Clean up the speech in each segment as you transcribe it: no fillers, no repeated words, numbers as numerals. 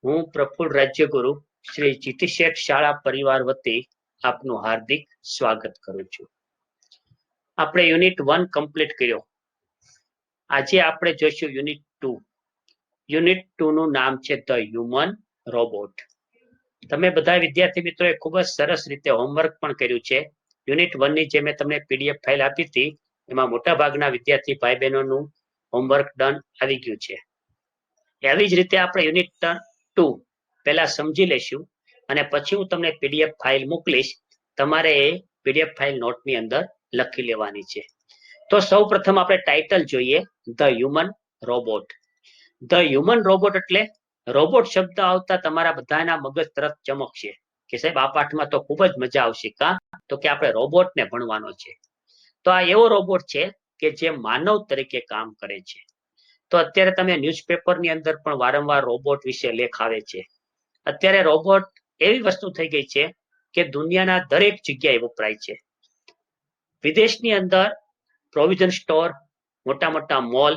હું પ્રફુલ્લ રાજ્યગુરુ શ્રી જીતી શેઠ શાળા પરિવાર વતી આપનું હાર્દિક સ્વાગત કરું છું. આપણે યુનિટ 1 કમ્પ્લીટ કર્યો. આજે આપણે જોઈશું યુનિટ 2. યુનિટ 2 નું નામ છે ધ હ્યુમન રોબોટ. તમે બધા વિદ્યાર્થી મિત્રોએ ખૂબ જ સરસ રીતે હોમવર્ક પણ કર્યું છે. યુનિટ 1 ની જે મેં તમને પીડીએફ ફાઇલ આપી હતી એમાં મોટા ભાગના વિદ્યાર્થી ભાઈ બહેનોનું હોમવર્ક ડન આવી ગયું છે. એવી જ રીતે આપણે યુનિટ 2 પહેલા સમજી લેશું અને પછી હું તમને પીડીએફ ફાઇલ મોકલીશ. તમારે એ પીડીએફ ફાઇલ નોટની અંદર લખી લેવાની છે. તો સૌ પ્રથમ આપણે ટાઇટલ જોઈએ, the human robot. The human robot એટલે રોબોટ શબ્દ આવતા તમારા બધાના મગજ તરફ ચમકશે કે સાહેબ આ પાઠમાં તો ખૂબ જ મજા આવશે. તો કે આપણે રોબોટને ભણવાનો છે. તો આ એવો રોબોટ છે કે જે માનવ તરીકે કામ કરે છે. તો અત્યારે તમે ન્યૂઝપેપરની અંદર પણ વારંવાર રોબોટ વિશે લેખ આવે છે. અત્યારે રોબોટ એવી વસ્તુ થઈ ગઈ છે કે દુનિયાના દરેક જગ્યાએ વપરાય છે. વિદેશની અંદર પ્રોવિઝન સ્ટોર, મોટા મોટા મોલ,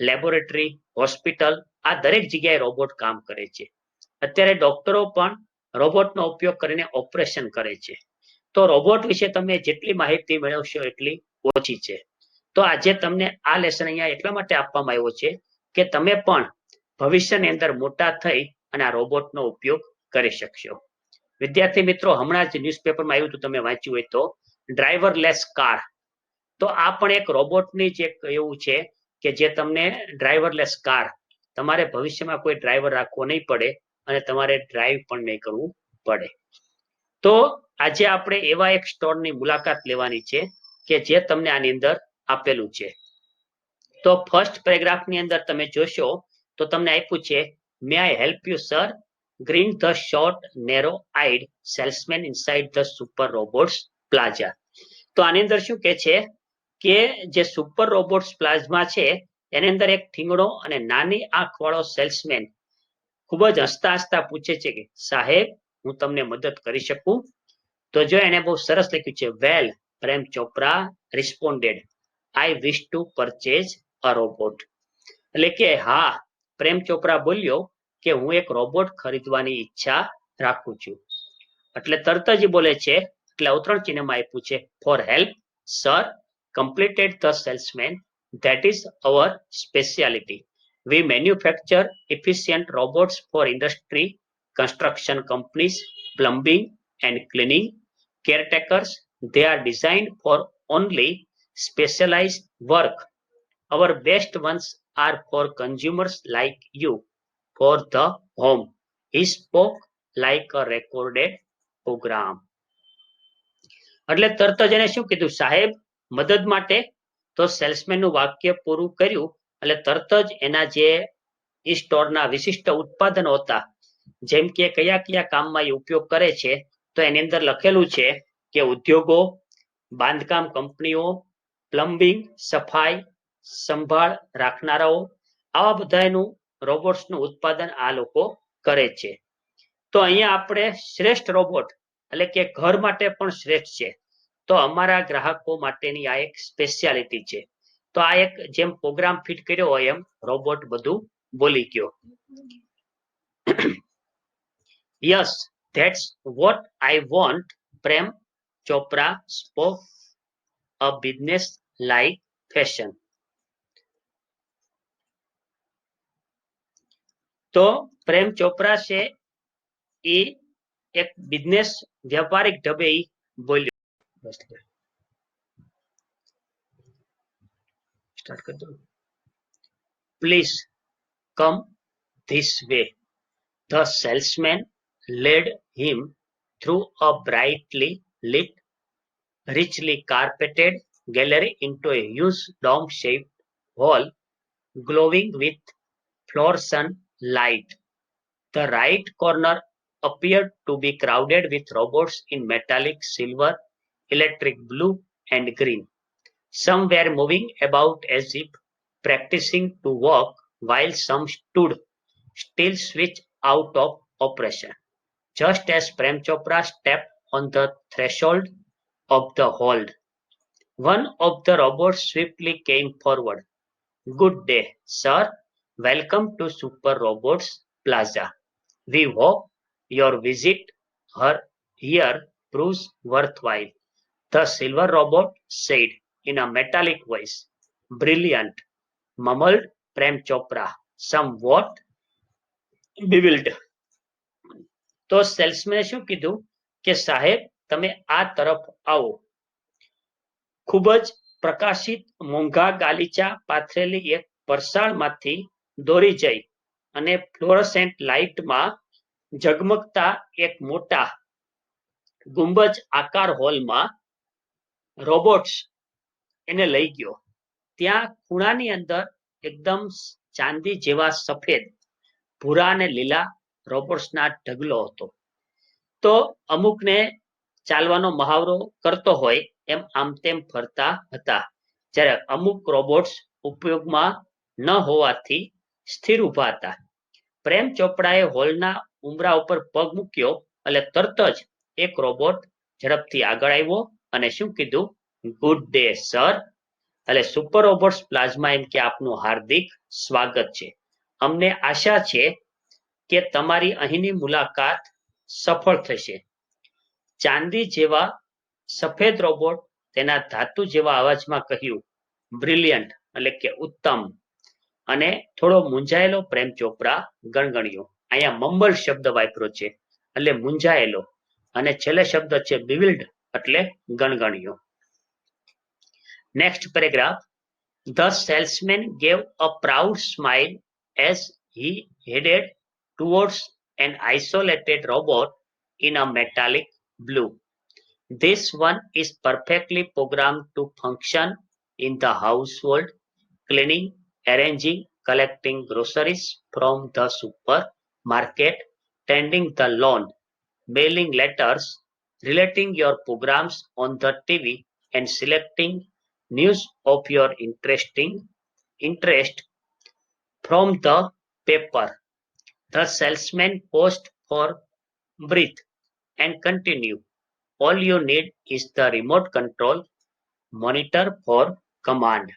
લેબોરેટરી, હોસ્પિટલ, આ દરેક જગ્યાએ રોબોટ કામ કરે છે. અત્યારે ડોક્ટરો પણ રોબોટનો ઉપયોગ કરીને ઓપરેશન કરે છે. તો રોબોટ વિશે તમે જેટલી માહિતી મેળવશો એટલી ઓછી છે. તો આજે તમને આ લેસન અહીંયા એટલા માટે આપવામાં આવ્યો છે કે તમે પણ ભવિષ્યની અંદર મોટા થઈ અને આ રોબોટનો ઉપયોગ કરી શકશો. વિદ્યાર્થી મિત્રો, હમણાં જ ન્યૂઝપેપરમાં આવ્યું હતું, તમે વાંચ્યું હોય તો, ડ્રાઈવરલેસ કાર. તો આ પણ એક રોબોટની જ એક એવું છે કે જે તમને ડ્રાઈવરલેસ કાર, તમારે ભવિષ્યમાં કોઈ ડ્રાઈવર રાખવો નહીં પડે અને તમારે ડ્રાઈવ પણ નહીં કરવું પડે. તો આજે આપણે એવા એક સ્ટોરની મુલાકાત લેવાની છે કે જે તમને આની અંદર આપેલું છે. તો ફર્સ્ટ પેરેગ્રાફની અંદર તમે જોશો તો તમને આપ્યું છે, may I help you sir, grinned the short narrow eyed salesman inside the super robots plaza. તો આની અંદર શું કે છે કે જે સુપર રોબોટ્સ પ્લાઝમા છે એની અંદર એક ઠીંગણો અને નાની આંખ વાળો સેલ્સમેન ખૂબ જ હસતા હસતા પૂછે છે કે સાહેબ, હું તમને મદદ કરી શકું? તો જો એને બહુ સરસ લખ્યું છે, well, Prem Chopra responded, I wish to purchase a robot. એટલે કે હા, પ્રેમ ચોપરા બોલ્યો કે હું એક રોબોટ ખરીદવાની ઈચ્છા રાખું છું. એટલે તરત જ બોલે છે, એટલે અવતરણ ચિહ્નમાં આપ્યું છે, for help sir, completed the salesman, that is our speciality. We manufacture efficient robots for industry, construction companies, plumbing and cleaning, caretakers. They are designed for only specialized work. Our best ones are for consumers like you, for the home. He spoke like a recorded program. એટલે તરત જ એને શું કીધું, સાહેબ મદદ માટે. તો સેલ્સમેનનું વાક્ય પૂરું કર્યું એટલે તરત જ એના જે ઈ સ્ટોરના વિશિષ્ટ ઉત્પાદનો હતા, જેમ કે કયા કયા કામમાં એ ઉપયોગ કરે છે, તો એની અંદર લખેલું છે કે ઉદ્યોગો, બાંધકામ કંપનીઓ, પ્લમ્બિંગ, સફાઈ સંભાળ રાખનારાઓ, આવા બધાનું રોબોટ્સનું ઉત્પાદન આ લોકો કરે છે. તો અહીંયા આપણે શ્રેષ્ઠ રોબોટ એટલે કે ઘર માટે પણ શ્રેષ્ઠ છે. તો અમારા ગ્રાહકો માટેની આ એક સ્પેશિયાલિટી છે. તો આ એક જેમ પ્રોગ્રામ ફિટ કર્યો હોય એમ રોબોટ બધું બોલી ગયો. Yes, that's what I want, Prem Chopra spoke a business like fashion. તો પ્રેમ ચોપરા છે એ એક બિઝનેસ વ્યાપારિક ઢબે બોલ્યો. સ્ટાર્ટ કરી દો. Please come this way. The salesman led him through a brightly lit, richly carpeted gallery into a huge dome-shaped hall glowing with fluorescent light. The right corner appeared to be crowded with robots in metallic silver, electric blue, and green. Some were moving about as if practicing to walk, while some stood still, switched out of operation. Just as Prem Chopra stepped on the threshold of the hall, one of the robots swiftly came forward. Good day, sir. Welcome to Super Robots Plaza. We hope your visit her here proves worthwhile. The silver robot said in a metallic voice. Brilliant, mumbled Prem Chopra, somewhat bewildered. તો સેલ્સમેને શું કીધું કે સાહેબ તમે આ તરફ આવો. ખૂબ જ પ્રકાશિત મોંઘા ગાલીચા પાથરેલી એક પરસાળમાંથી દોરી જઈ અને ફ્લોરોસેન્ટ લાઇટમાં ઝગમગતા એક મોટા ગુંબજ આકાર હોલમાં રોબોટ્સ એને લઈ ગયો. ત્યાં ખૂણાની અંદર એકદમ ચાંદી જેવા સફેદ, ભૂરા અને લીલા રોબોટ્સના ઢગલો હતો. તો અમુકને ચાલવાનો મહાવરો કરતો હોય એમ આમ તેમ ફરતા હતા, જ્યારે અમુક રોબોટ્સ ઉપયોગમાં ન હોવાથી સ્થિર ઊભા હતા. પ્રેમ ચોપડાએ હોલના ઉંબરા ઉપર પગ મૂક્યો એટલે તરત જ એક રોબોટ ઝડપથી આગળ આવ્યો અને શું કીધું, ગુડ ડે સર. એટલે સુપર રોબોટ્સ પ્લાઝમા એમ કે આપનું હાર્દિક સ્વાગત છે. અમને આશા છે કે તમારી અહીંની મુલાકાત સફળ થશે. ચાંદી જેવા સફેદ રોબોટ તેના ધાતુ જેવા અવાજમાં કહ્યું, બ્રિલિયન્ટ એટલે કે ઉત્તમ. અને થોડો મૂંઝાયેલો પ્રેમ ચોપરા ગણગણ્યો. અહીંયા મમ્બલ શબ્દ વાપર્યો છે એટલે મૂંઝાયેલો, અને છેલ્લે શબ્દ છે બિવિલ્ડ એટલે ગણગણ્યો. Next paragraph. The salesman gave a proud smile as he headed towards an isolated robot in a metallic blue. This one is perfectly programmed to function in the household, cleaning, arranging, collecting groceries from the supermarket, tending the lawn, mailing letters, relating your programs on the TV, and selecting news of your interest from the paper. The salesman paused for breath and continued. All you need is the remote control monitor for command.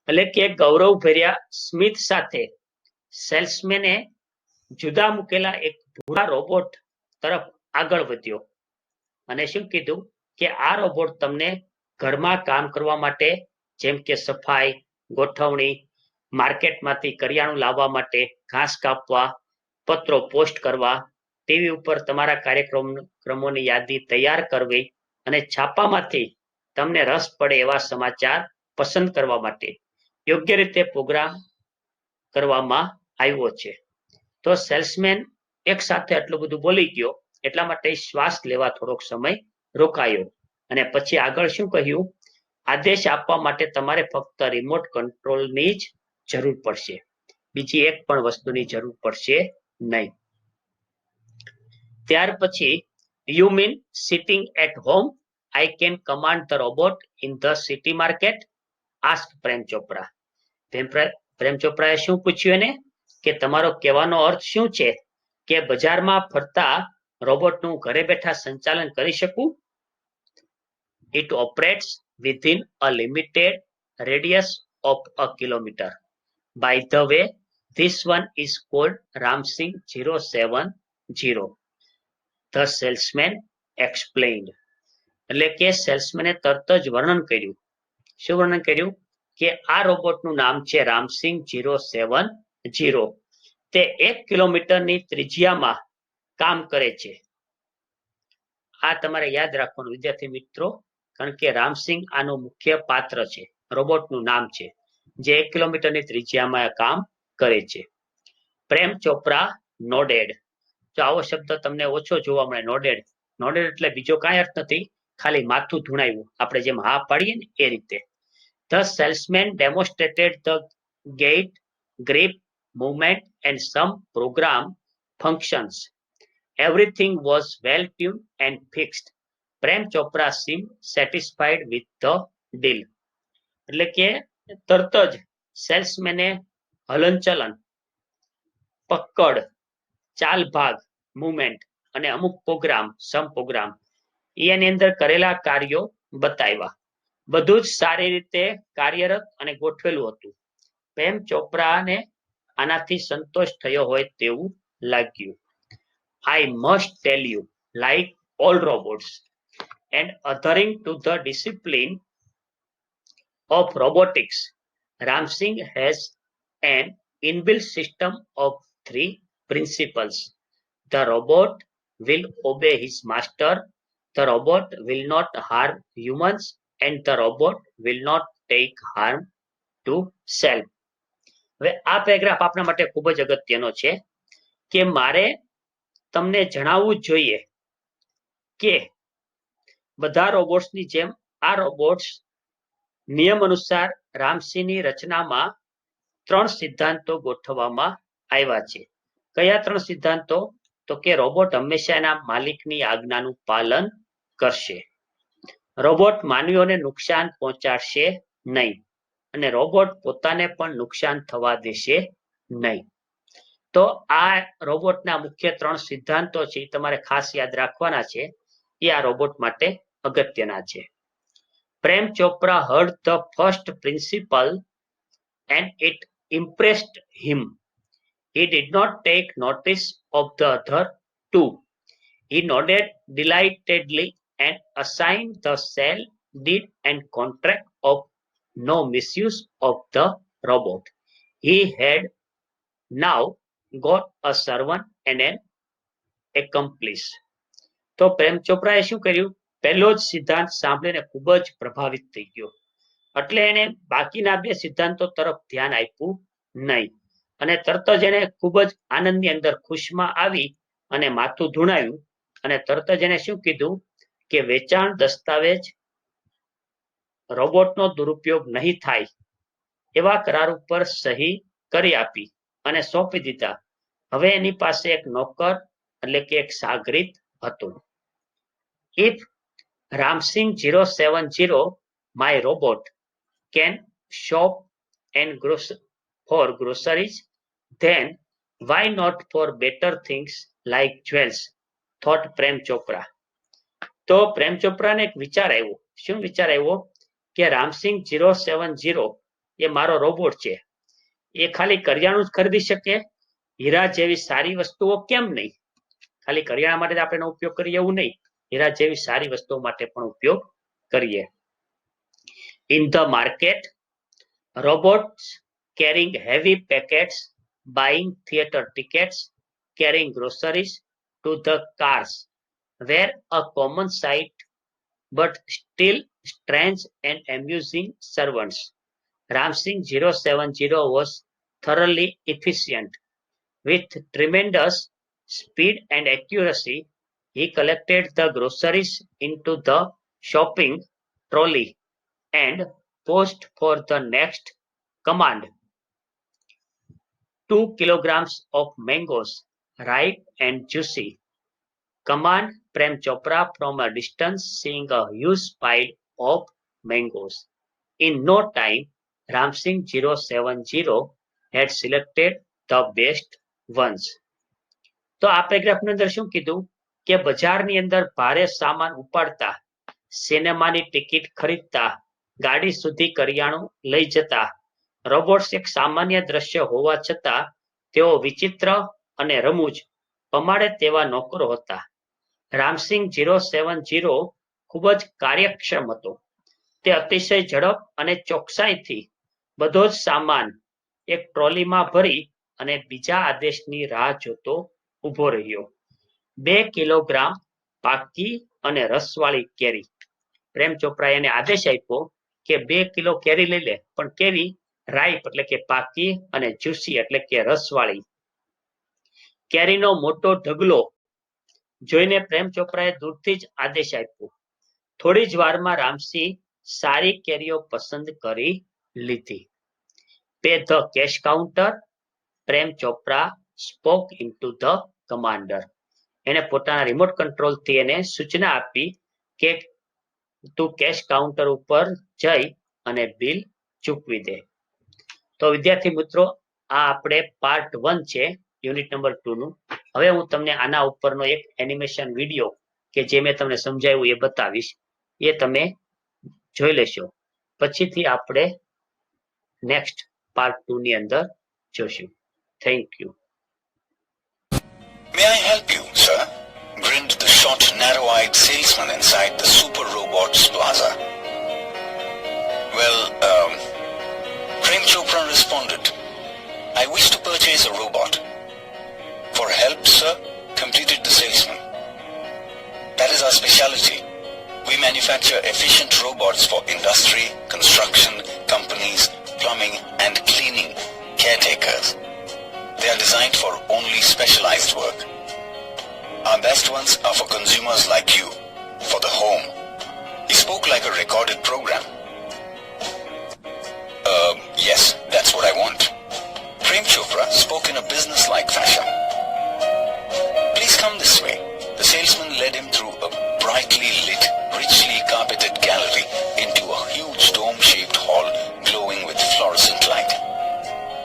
એટલે કે ગૌરવભર્યા સ્મિત સાથે સેલ્સમેને જુદા મૂકેલા એક ભૂરા robot તરફ આગળ વધ્યો અને શું કીધું કે આ રોબોટ તમને ઘરમાં કામ કરવા માટે, જેમ કે સફાઈ, ગોઠવણી, માર્કેટમાંથી કરિયાણું લાવવા માટે, ઘાસ કાપવા, પત્રો પોસ્ટ કરવા, ટીવી ઉપર તમારા કાર્યક્રમોની યાદી તૈયાર કરવી અને છાપામાંથી તમને રસ પડે એવા સમાચાર પસંદ કરવા માટે યોગ્ય રીતે પ્રોગ્રામ કરવામાં આવ્યો છે. તો સેલ્સમેન એક સાથે આટલું બધું બોલી ગયો એટલા માટે શ્વાસ લેવા થોડોક સમય રોકાયો અને પછી આગળ શું કહ્યું, આદેશ આપવા માટે તમારે ફક્ત રિમોટ કંટ્રોલની જ જરૂર પડશે, બીજી એક પણ વસ્તુની જરૂર પડશે નહીં. ત્યાર પછી, you mean sitting at home I can command the robot in the city market? Ask Prem Chopra. Prem ચોપરાએ શું પૂછ્યું એને કે તમારો કહેવાનો અર્થ શું છે કે બજારમાં ફરતા રોબોટનું ઘરે બેઠા સંચાલન કરી શકું? It operates within a limited radius of a kilometer. By the way, this one is called Ramsing 070. The salesman explained. એટલે કે સેલ્સમેને તરત જ વર્ણન કર્યું. શું વર્ણન કર્યું કે આ રોબોટનું નામ છે રામસિંગ 070. તે 1 કિલોમીટરની ત્રિજ્યામાં કામ કરે છે. આ તમારે યાદ રાખવાનું વિદ્યાર્થી મિત્રો, કારણ કે રામસિંગ આનું મુખ્ય પાત્ર છે, રોબોટનું નામ છે, જે 1 કિલોમીટરની ત્રિજ્યામાં કામ કરે છે. પ્રેમ ચોપરા નોડેડ. તો આવો શબ્દ તમને ઓછો જોવા મળે, નોડેડ. નોડેડ એટલે બીજો કાંઈ અર્થ નથી, ખાલી માથું ધૂણાવ્યું, આપણે જેમ હા પાડીએ ને એ રીતે. The salesman demonstrated the gait, grip, movement and some program functions. Everything was well tuned and fixed. Prem Chopra seemed satisfied with the deal. એટલે કે તરત જ સેલ્સમેને હલનચલન, પકડ, ચાલ ભાગ, મુવમેન્ટ અને અમુક પ્રોગ્રામ, સમ પ્રોગ્રામ એની અંદર કરેલા કાર્યો બતાવ્યા. બધું જ સારી રીતે કાર્યરત અને ગોઠવેલું હતું. પ્રેમ ચોપરાને આનાથી સંતોષ થયો હોય તેવું લાગ્યું. I must tell you, like all robots, and adhering to the discipline of robotics, Ramsing has an inbuilt system of three principles. The robot will obey his master, the robot will not harm humans, and the robot will not take harm to self. હવે આ paragraph આપણા માટે ખૂબ જ અગત્યનો છે કે મારે તમને જણાવવું જ જોઈએ કે બધા રોબોટ્સની જેમ આ રોબોટ્સ નિયમ અનુસાર રામસીની રચનામાં ત્રણ સિદ્ધાંતો ગોઠવવામાં આવ્યા છે. કયા ત્રણ સિદ્ધાંતો? તો કે રોબોટ હંમેશા એના માલિકની આજ્ઞાનું પાલન કરશે, રોબોટ માનવીઓને નુકસાન પહોંચાડશે નહીં, અને રોબોટ પોતાને પણ નુકસાન થવા દેશે નહીં. તો આ રોબોટના મુખ્ય ત્રણ સિદ્ધાંતો છે તમારે ખાસ યાદ રાખવાના છે. એ આ રોબોટ માટે અગત્યના છે. Prem Chopra heard the first principle and it impressed him. He did not take notice of the other two. He nodded delightedly and assigned the shall, did and contract of no misuse of the robot. He had now got a servant and an accomplice. તો પ્રેમ ચોપરાએ શું કર્યું? પહેલો જ સિદ્ધાંત સાંભળીને ખૂબ જ પ્રભાવિત થઈ ગયો, એટલે એને બાકીના બે સિદ્ધાંતો તરફ ધ્યાન આપ્યું નહીં, અને તરત જ એને ખૂબ જ આનંદની અંદર ખુશમાં આવી અને માથું ધૂણાયું, અને તરત જ એને શું કીધું કે વેચાણ દસ્તાવેજ રોબોટનો દુરુપયોગ નહીં થાય એવા કરાર ઉપર સહી કરી આપી અને સોંપી દીધા. હવે એની પાસે એક નોકર એટલે કે એક સાગરીત હતો. If Ramsing 070, my robot, can shop and for groceries, then why not for better things like jewels? Thought Prem Chopra. તો પ્રેમ ચોપરાને એક વિચાર આવ્યો. શું વિચાર આવ્યો? કે રામસિંગ 070 એ મારો રોબોટ છે, એ ખાલી કરિયાણું જ ખરીદી શકે, હીરા જેવી સારી વસ્તુઓ કેમ નહીં? ખાલી કરિયાણા માટે આપણે એનો ઉપયોગ કરીએ એવું નહીં, હીરા જેવી સારી વસ્તુઓ માટે પણ ઉપયોગ કરીએ. In the market, robots carrying heavy packets, buying theater tickets, carrying groceries to the cars were a common sight, but still strange and amusing servants. Ramsing 070 was thoroughly efficient. With tremendous speed and accuracy, he collected the groceries into the shopping trolley and paused for the next command. 2 kilograms of mangoes, ripe and juicy. Command Prem Chopra from a distance, seeing a huge pile of mangoes. In no time, Ramsing 070 had selected the best ones. તો આ પેરેગ્રાફની અંદર શું કીધું કે બજારની અંદર ભારે સામાન ઉપાડતા, સિનેમાની ટિકિટ ખરીદતા, ગાડી સુધી કરિયાણું લઈ જતા રોબોટ્સ એક સામાન્ય દ્રશ્ય હોવા છતાં તેઓ વિચિત્ર અને રમૂજ પમાડે તેવા નોકરો હતા. રામસિંગ 070 ખૂબ જ કાર્યક્ષમ હતો. તે અતિશય ઝડપ અને ચોકસાઈથી બધો જ સામાન એક ટ્રોલીમાં ભરી અને બીજા આદેશની રાહ જોતો ઉભો રહ્યો. 2 કિલોગ્રામ પાકી અને રસવાળી કેરી. પ્રેમ ચોપરાએ એને આદેશ આપ્યો કે 2 કિલો કેરી લઈ લે, પણ કેવી? રાઈપ એટલે કે પાકી, અને જ્યુસી એટલે કે રસવાળી. કેરીનો મોટો ઢગલો જોઈને પ્રેમ ચોપરાએ દૂરથી જ આદેશ આપ્યો. થોડી જ વારમાં રામસી સારી કેરીઓ પસંદ કરી લીધી. Pay the cash counter, Prem Chopra spoke into the commander. એને પોતાના રિમોટ કંટ્રોલથી એને સૂચના આપી કે તું કેશ કાઉન્ટર ઉપર જઈ અને બિલ ચૂકવી દે. તો વિદ્યાર્થી મિત્રો, આ આપણે પાર્ટ 1 છે યુનિટ નંબર 2 નું. હવે હું તમને આના ઉપરનો એક એનિમેશન વિડીયો કે જે મેં તમને સમજાવ્યું એ બતાવીશ, એ તમે જોઈ લેશો. પછીથી આપણે નેક્સ્ટ પાર્ટ 2 ની અંદર જોશું. Thank you. May I help you, sir? Grinned the short, narrow-eyed salesman inside the Super Robots Plaza. Well, Prem Chopra responded, I wish to purchase a robot. For help, sir, completed the salesman. That is our specialty. We manufacture efficient robots for industry, construction, companies, plumbing and cleaning, caretakers. They are designed for only specialized work. Our best ones are for consumers like you, for the home. He spoke like a recorded program. Yes, that's what I want. Prem Chopra spoke in a business-like fashion. Please come this way. The salesman led him through a brightly lit, richly carpeted gallery into a huge dome-shaped hall glowing with fluorescent light.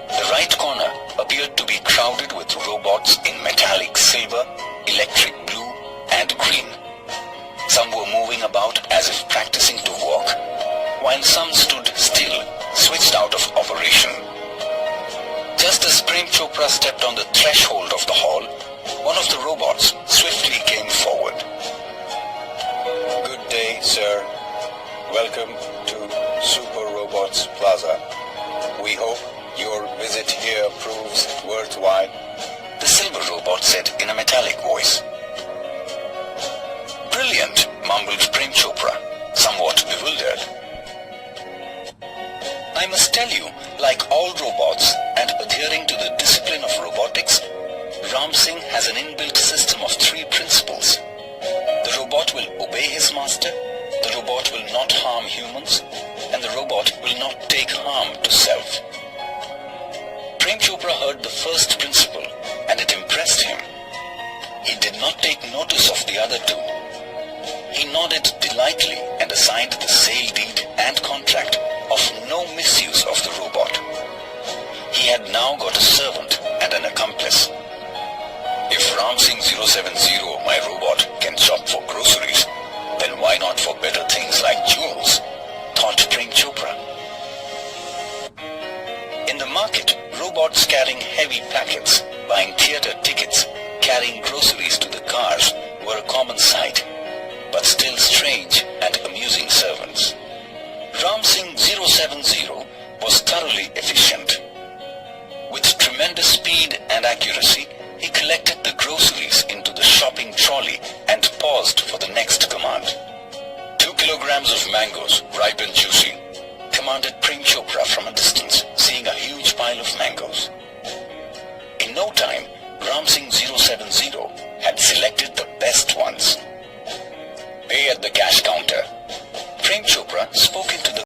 The right corner appeared to be crowded with robots in metallic silver, electric blue and green. Some were moving about as if practicing to walk, while some stood still, switched out of operation. Just as Prem Chopra stepped on the threshold of the hall, one of the robots swiftly came forward. Good day, sir. Welcome to Super Robots Plaza. We hope your visit here proves worthwhile, the silver robot said in a metallic voice. Brilliant, mumbled Prem Chopra, somewhat bewildered. I must tell you, like all robots and adhering to the discipline of robotics, Ram Singh has an inbuilt system of 3 principles. The robot will obey his master, the robot will not harm humans, and the robot will not take harm to self. Prem Chopra heard the first principle and it impressed him. He did not take notice of the other 2. He nodded delightedly and assigned the sale deed and contract of no misuse of the robot. He had now got a servant and an accomplice. If Ram Singh 070, my robot, can shop for groceries, then why not for better things like jewels? Thought Prem Chopra. In the market, robots carrying heavy packets, buying theatre tickets, carrying groceries to the cars were a common sight, but still strange and amusing servants. Ram Singh 070 was thoroughly efficient. With tremendous speed and accuracy, he collected the groceries into the shopping trolley and paused for the next command. 2 kilograms of mangoes, ripe and juicy, commanded Prem Chopra from a distance, seeing a huge pile of mangoes. In no time, Ram Singh 070 had selected the best ones. Pay at the cash counter. Prem Chopra spoke into the